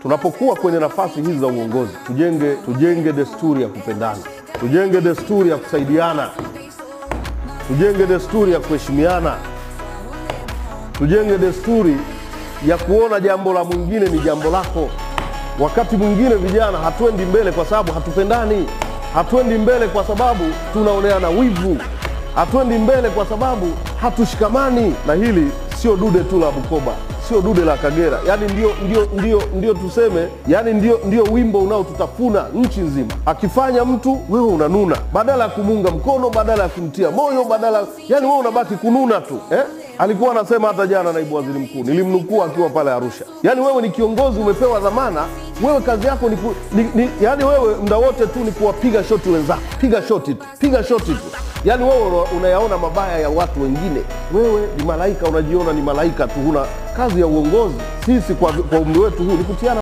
Tunapokuwa kwenye nafasi hizi za uongozi, tujenge desturi ya kupendana, tujenge desturi ya kusaidiana, tujenge desturi ya kuheshimiana, tujenge desturi ya kuona jambo la mwingine ni jambo lako. Wakati mwingine vijana hatuendi mbele kwa sababu hatupendani, hatuendi mbele kwa sababu tunaoneana wivu, hatuendi mbele kwa sababu hatushikamani. Na hili sio dude tu la Bukoba, sio dude la Kagera. Yani ndio tuseme, yani ndio wimbo unaotutafuna nchi nzima. Akifanya mtu, wewe unanuna. Badala ya kumunga mkono, badala ya kumtia moyo, yani wewe unabaki kununa tu. Alikuwa anasema hata jana naibu waziri mkuu, nilimnukuu akiwa pale Arusha. Yani wewe ni kiongozi, umepewa dhamana, wewe kazi yako yani wewe muda wote tu ni kuwapiga shoti wenzako. Piga shoti tu, piga shoti tu. Yani wewe unayaona mabaya ya watu wengine. Wewe ni malaika, unajiona ni malaika tu, huna kazi ya uongozi. Sisi kwa umri wetu huu ni kutiana